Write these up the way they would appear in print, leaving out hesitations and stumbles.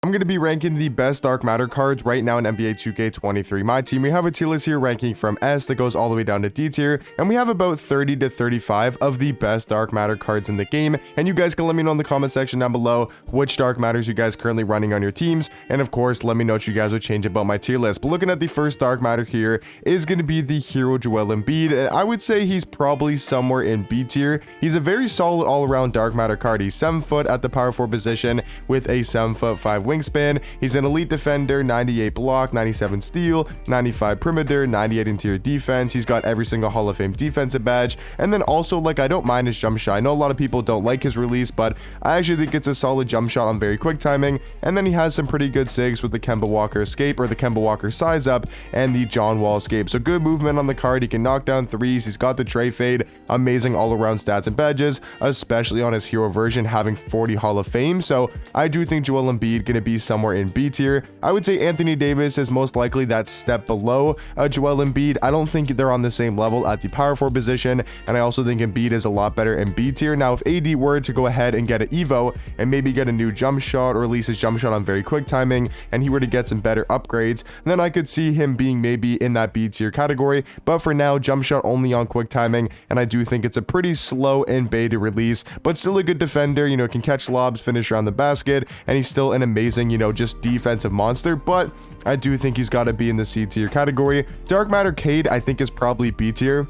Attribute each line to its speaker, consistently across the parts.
Speaker 1: I'm going to be ranking the best dark matter cards right now in NBA 2K23. My team, we have a tier list here ranking from S that goes all the way down to D tier, and we have about 30 to 35 of the best dark matter cards in the game. And you guys can let me know in the comment section down below which dark matters you guys currently running on your teams, and of course let me know what you guys would change about my tier list. But looking at the first dark matter here is going to be the hero Joel Embiid, and I would say he's probably somewhere in B tier. He's a very solid all-around dark matter card. He's 7 foot at the power forward position with a 7'5" wingspan. He's an elite defender, 98 block, 97 steal, 95 perimeter, 98 interior defense. He's got every single Hall of Fame defensive badge. And then also, like, I don't mind his jump shot. I know a lot of people don't like his release, but I actually think it's a solid jump shot on very quick timing. And then he has some pretty good sigs with the Kemba Walker escape, or the Kemba Walker size up, and the John Wall escape. So good movement on the card. He can knock down threes. He's got the tray fade. Amazing all around stats and badges, especially on his hero version having 40 Hall of Fame. So I do think Joel Embiid going to be somewhere in B tier. I would say Anthony Davis is most likely that step below Joel Embiid. I don't think they're on the same level at the power forward position, and I also think Embiid is a lot better in B tier. Now, if AD were to go ahead and get an Evo and maybe get a new jump shot or release his jump shot on very quick timing, and he were to get some better upgrades, then I could see him being maybe in that B tier category. But for now, jump shot only on quick timing, and I do think it's a pretty slow and beta release, but still a good defender, you know, can catch lobs, finish around the basket, and he's still an amazing, you know, just defensive monster. But I do think he's got to be in the C tier category. Dark Matter Cade, I think, is probably B tier.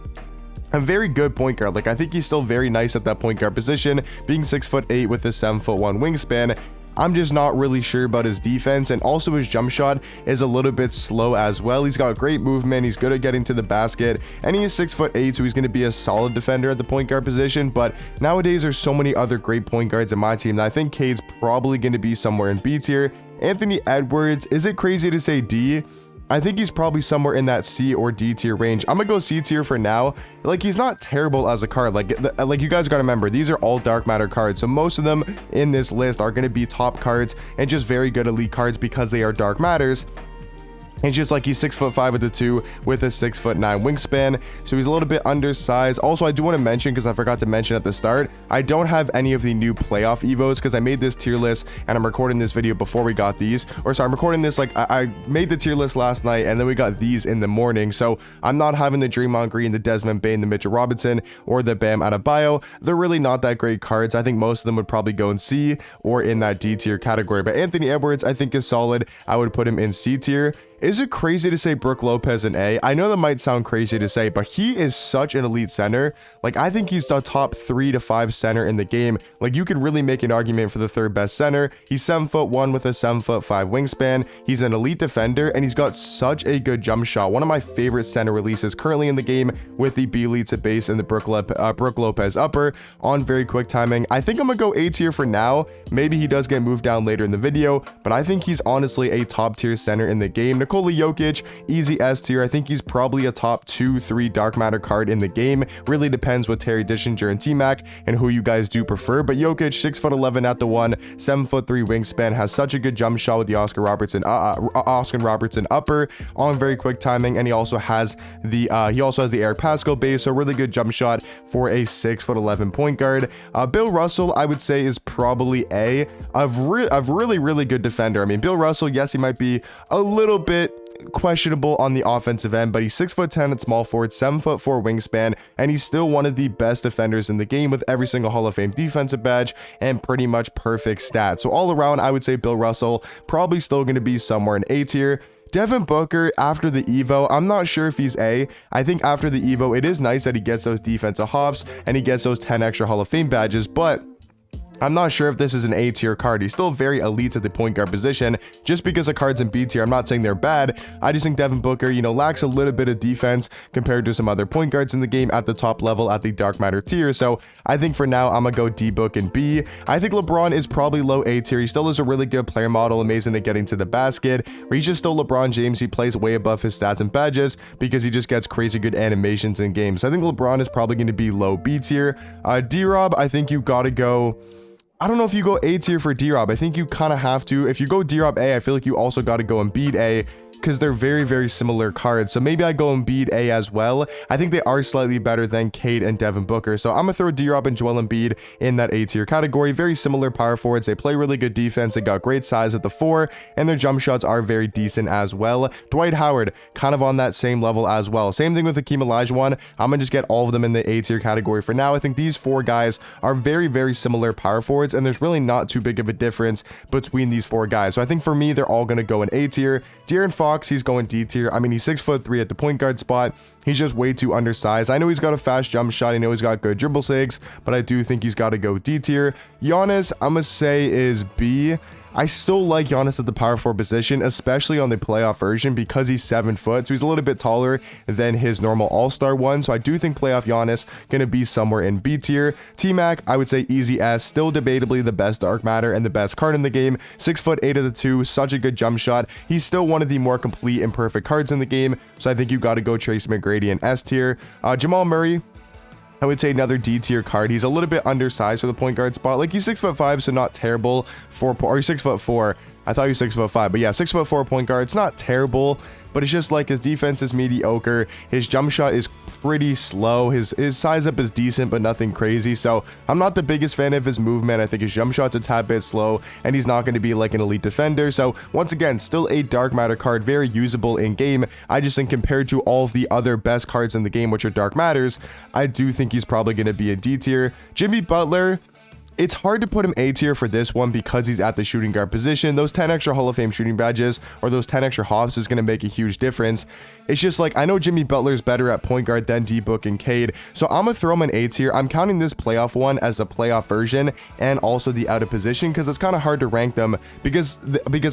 Speaker 1: A very good point guard. Like, I think he's still very nice at that point guard position, being 6'8" with a 7'1" wingspan. I'm just not really sure about his defense, and also his jump shot is a little bit slow as well. He's got great movement, he's good at getting to the basket, and he is 6'8", so he's going to be a solid defender at the point guard position. But nowadays there's so many other great point guards in my team that I think Cade's probably going to be somewhere in B tier. Anthony Edwards, is it crazy to say D? I think he's probably somewhere in that C or D tier range. I'm gonna go C tier for now. Like, he's not terrible as a card. Like you guys gotta remember, these are all dark matter cards, so most of them in this list are gonna be top cards and just very good elite cards because they are dark matters. It's just like he's 6'5" with the 2 with a 6'9" wingspan, so he's a little bit undersized. Also, I do want to mention, because I forgot to mention at the start, I don't have any of the new playoff evos because I made this tier list and I'm recording this video before we got these. Or sorry, I'm recording this like I made the tier list last night and then we got these in the morning. So I'm not having the Draymond Green, the Desmond Bane, the Mitchell Robinson, or the Bam Adebayo. They're really not that great cards. I think most of them would probably go in C or in that D tier category. But Anthony Edwards, I think, is solid. I would put him in C tier. Is it crazy to say Brook Lopez in A? I know that might sound crazy to say, but he is such an elite center. Like, I think he's the top 3 to 5 center in the game. Like, you can really make an argument for the third best center. He's 7'1" with a 7'5" wingspan. He's an elite defender, and he's got such a good jump shot. One of my favorite center releases currently in the game with the Bjelica base and the Brook Lopez upper on very quick timing. I think I'm gonna go A tier for now. Maybe he does get moved down later in the video, but I think he's honestly a top tier center in the game. Nikola Jokic, easy S tier. I think he's probably a top 2-3 dark matter card in the game. Really depends with Terry Dischinger and T-Mac and who you guys do prefer. But Jokic, 6'11" at the 1, 7'3" wingspan, has such a good jump shot with the Oscar Robertson upper on very quick timing, and he also has the Eric Paschall base, so really good jump shot for a 6'11" point guard. Bill Russell, I would say, is probably A. Really good defender. I mean, Bill Russell, yes, he might be a little bit questionable on the offensive end, but he's 6'10" at small forward, 7'4" wingspan, and he's still one of the best defenders in the game with every single Hall of Fame defensive badge and pretty much perfect stats. So all around, I would say Bill Russell probably still going to be somewhere in A tier. Devin Booker, after the Evo, I'm not sure if he's A. I think after the Evo, it is nice that he gets those defensive hops and he gets those 10 extra Hall of Fame badges, but I'm not sure if this is an A tier card. He's still very elite at the point guard position. Just because a card's in B tier, I'm not saying they're bad. I just think Devin Booker, you know, lacks a little bit of defense compared to some other point guards in the game at the top level at the dark matter tier. So I think for now, I'm gonna go D Book and B. I think LeBron is probably low A tier. He still is a really good player model, amazing at getting to the basket. Or he's just still LeBron James. He plays way above his stats and badges because he just gets crazy good animations in games. So I think LeBron is probably going to be low B tier. D-Rob, I think you gotta go, I don't know if you go A tier for D-Rob. I think you kind of have to. If you go D-Rob A, I feel like you also got to go Embiid A. because they're very similar cards. So maybe I go Embiid A as well. I think they are slightly better than Cade and Devin Booker. So I'm gonna throw D-Rob and Joel Embiid in that A tier category. Very similar power forwards. They play really good defense. They got great size at the 4, and their jump shots are very decent as well. Dwight Howard, kind of on that same level as well. Same thing with Hakeem Olajuwon. I'm gonna just get all of them in the A tier category for now. I think these 4 guys are very similar power forwards, and there's really not too big of a difference between these 4 guys. So I think for me, they're all gonna go in A tier. De'Aaron Fox, he's going D tier. I mean, he's 6'3" at the point guard spot. He's just way too undersized. I know he's got a fast jump shot. I know he's got good dribble sigs, but I do think he's got to go D tier. Giannis, I'm going to say is B. I still like Giannis at the power forward position, especially on the playoff version, because he's 7 foot, so he's a little bit taller than his normal all-star one. So I do think playoff Giannis gonna be somewhere in B tier. T-Mac, I would say easy S, still debatably the best dark matter and the best card in the game. 6'8" at the 2, such a good jump shot. He's still one of the more complete and perfect cards in the game, so I think you got to go Tracy McGrady in S tier. Jamal Murray, I would say another D tier card. He's a little bit undersized for the point guard spot. Like, he's 6'5", so not terrible for, or he's 6'4". I thought he was 6'5", but yeah, 6'4" point guard. It's not terrible, but it's just like his defense is mediocre. His jump shot is pretty slow. His size up is decent, but nothing crazy. So I'm not the biggest fan of his movement. I think his jump shot's a tad bit slow, and he's not going to be like an elite defender. So once again, still a dark matter card, very usable in game. I just think compared to all of the other best cards in the game, which are dark matters, I do think he's probably going to be a D tier. Jimmy Butler, it's hard to put him A tier for this one because he's at the shooting guard position. Those 10 extra Hall of Fame shooting badges or those 10 extra hops is going to make a huge difference. It's just like, I know Jimmy Butler's better at point guard than D-Book and Cade, so I'm going to throw him in A tier. I'm counting this playoff one as a playoff version and also the out of position because it's kind of hard to rank them because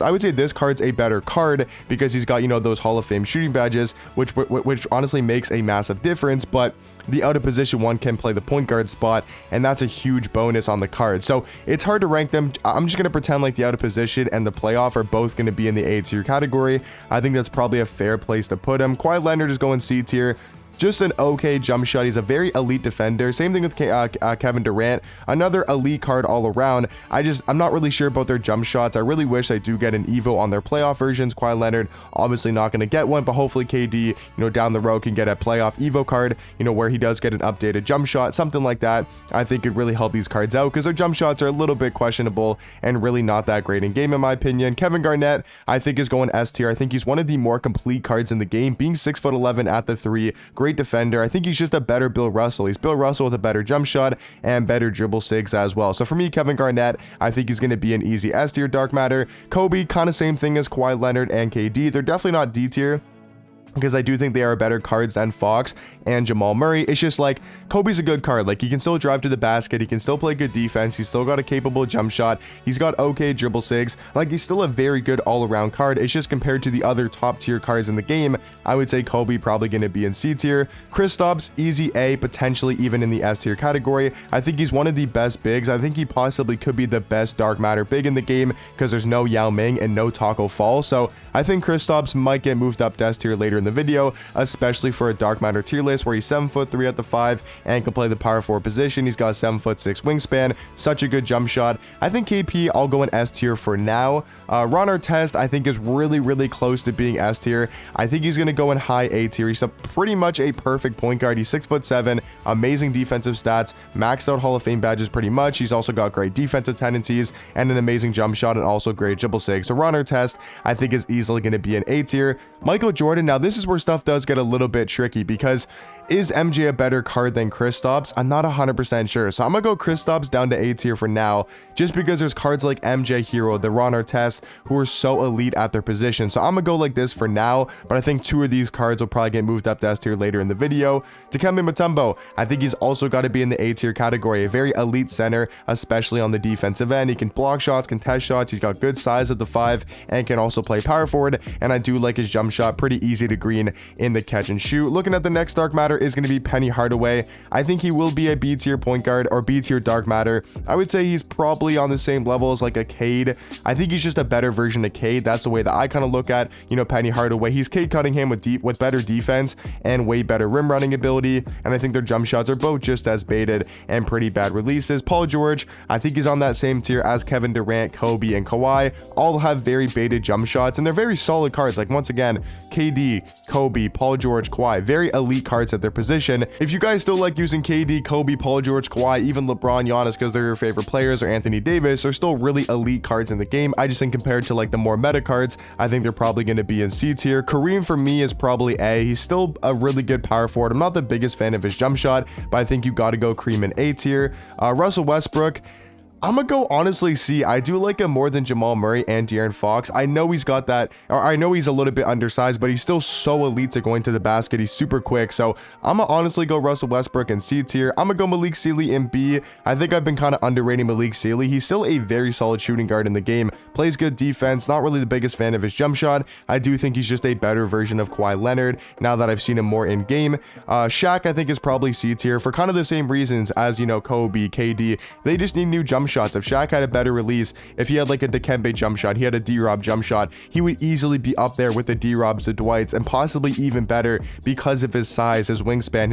Speaker 1: I would say this card's a better card because he's got, you know, those Hall of Fame shooting badges, which honestly makes a massive difference, but the out of position one can play the point guard spot, and that's a huge bonus on the card. So it's hard to rank them. I'm just going to pretend like the out of position and the playoff are both going to be in the A tier category. I think that's probably a fair place to put him. Kawhi Leonard is going C tier. Just an okay jump shot. He's a very elite defender. Same thing with Kevin Durant. Another elite card all around. I'm not really sure about their jump shots. I really wish they do get an Evo on their playoff versions. Kawhi Leonard, obviously not going to get one, but hopefully KD, you know, down the road can get a playoff Evo card, you know, where he does get an updated jump shot, something like that. I think could really help these cards out because their jump shots are a little bit questionable and really not that great in game, in my opinion. Kevin Garnett, I think is going S tier. I think he's one of the more complete cards in the game, being 6'11" at the 3. Great defender. I think he's just a better Bill Russell. He's Bill Russell with a better jump shot and better dribble sigs as well. So for me, Kevin Garnett, I think he's going to be an easy S tier dark matter. Kobe, kind of same thing as Kawhi Leonard and KD. They're definitely not D tier, because I do think they are better cards than Fox and Jamal Murray. It's just like, Kobe's a good card. Like, he can still drive to the basket. He can still play good defense. He's still got a capable jump shot. He's got okay dribble sigs. Like, he's still a very good all-around card. It's just compared to the other top-tier cards in the game, I would say Kobe probably going to be in C tier. Kristaps, easy A, potentially even in the S tier category. I think he's one of the best bigs. I think he possibly could be the best dark matter big in the game because there's no Yao Ming and no Taco Fall. So I think Kristaps might get moved up to S tier later in the video, especially for a dark matter tier list where he's 7'3" at the 5 and can play the power forward position. He's got a 7'6" wingspan, such a good jump shot. I think KP, I'll go in S tier for now. Ron Artest, I think, is really close to being S tier. I think he's going to go in high A tier. He's pretty much a perfect point guard. He's 6'7", amazing defensive stats, maxed out Hall of Fame badges pretty much. He's also got great defensive tendencies and an amazing jump shot and also great dribble sig. So Ron Artest, I think, is easily going to be an A tier. Michael Jordan, now this is where stuff does get a little bit tricky because is MJ a better card than Kristaps? I'm not 100% sure. So I'm going to go Kristaps down to A tier for now, just because there's cards like MJ Hero, the Ron Artest, who are so elite at their position. So I'm going to go like this for now, but I think 2 of these cards will probably get moved up to S tier later in the video. Dikembe Mutombo, I think he's also got to be in the A tier category, a very elite center, especially on the defensive end. He can block shots, contest shots. He's got good size at the 5 and can also play power forward. And I do like his jump shot, pretty easy to green in the catch and shoot. Looking at the next dark matter there is going to be Penny Hardaway. I think he will be a B tier point guard or B tier dark matter. I would say he's probably on the same level as like a Cade. I think he's just a better version of Cade. That's the way that I kind of look at, you know, Penny Hardaway. He's Cade Cunningham with better defense and way better rim running ability. And I think their jump shots are both just as baited and pretty bad releases. Paul George, I think he's on that same tier as Kevin Durant, Kobe, and Kawhi. All have very baited jump shots, and they're very solid cards. Like, once again, KD, Kobe, Paul George, Kawhi, very elite cards at their position. If you guys still like using KD, Kobe, Paul George, Kawhi, even LeBron, Giannis because they're your favorite players, or Anthony Davis, are still really elite cards in the game. I just think compared to like the more meta cards, I think they're probably going to be in C tier. Kareem for me is probably A. He's still a really good power forward. I'm not the biggest fan of his jump shot, but I think you got to go Kareem in A tier. Russell Westbrook, I'm gonna go honestly C. I do like him more than Jamal Murray and De'Aaron Fox. I know he's got that, or I know he's a little bit undersized, but he's still so elite to going to the basket. He's super quick. So I'm gonna honestly go Russell Westbrook in C tier. I'm gonna go Malik Sealy in B. I think I've been kind of underrating Malik Sealy. He's still a very solid shooting guard in the game. Plays good defense. Not really the biggest fan of his jump shot. I do think he's just a better version of Kawhi Leonard now that I've seen him more in game. Shaq, I think, is probably C tier for kind of the same reasons as, you know, Kobe, KD. They just need new jump shots. If Shaq had a better release, if he had like a Dikembe jump shot, he had a D-Rob jump shot, he would easily be up there with the D-Robs, the Dwights, and possibly even better because of his size, his wingspan,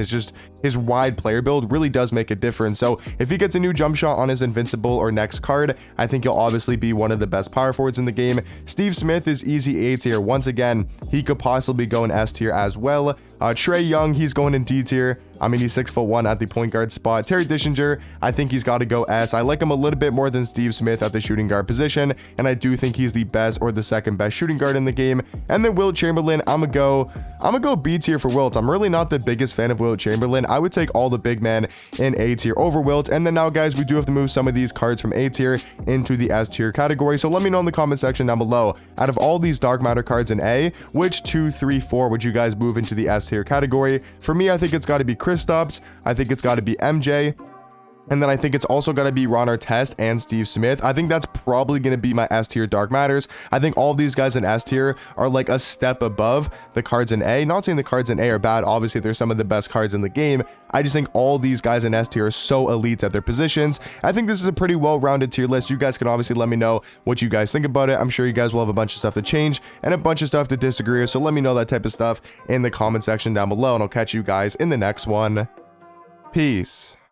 Speaker 1: his wide player build really does make a difference. So if he gets a new jump shot on his invincible or next card, I think he'll obviously be one of the best power forwards in the game. Steve Smith is easy A tier. Once again, he could possibly go in S tier as well. Trae Young, he's going in D tier. I mean, he's 6'1" at the point guard spot. Terry Dishinger, I think he's got to go S. I like him a little bit more than Steve Smith at the shooting guard position, and I do think he's the best or the second best shooting guard in the game. And then Wilt Chamberlain, I'm gonna go B tier for Wilt. I'm really not the biggest fan of Wilt Chamberlain. I would take all the big men in A tier over Wilt. And then now, guys, we do have to move some of these cards from A tier into the S tier category. So let me know in the comment section down below, out of all these dark matter cards in A, which 2, 3, 4 would you guys move into the S tier category? For me, I think it's got to be Kristaps. I think it's got to be MJ. And then I think it's also going to be Ron Artest and Steve Smith. I think that's probably going to be my S tier dark matters. I think all these guys in S tier are like a step above the cards in A. Not saying the cards in A are bad. Obviously, they're some of the best cards in the game. I just think all these guys in S tier are so elite at their positions. I think this is a pretty well-rounded tier list. You guys can obviously let me know what you guys think about it. I'm sure you guys will have a bunch of stuff to change and a bunch of stuff to disagree with. So let me know that type of stuff in the comment section down below, and I'll catch you guys in the next one. Peace.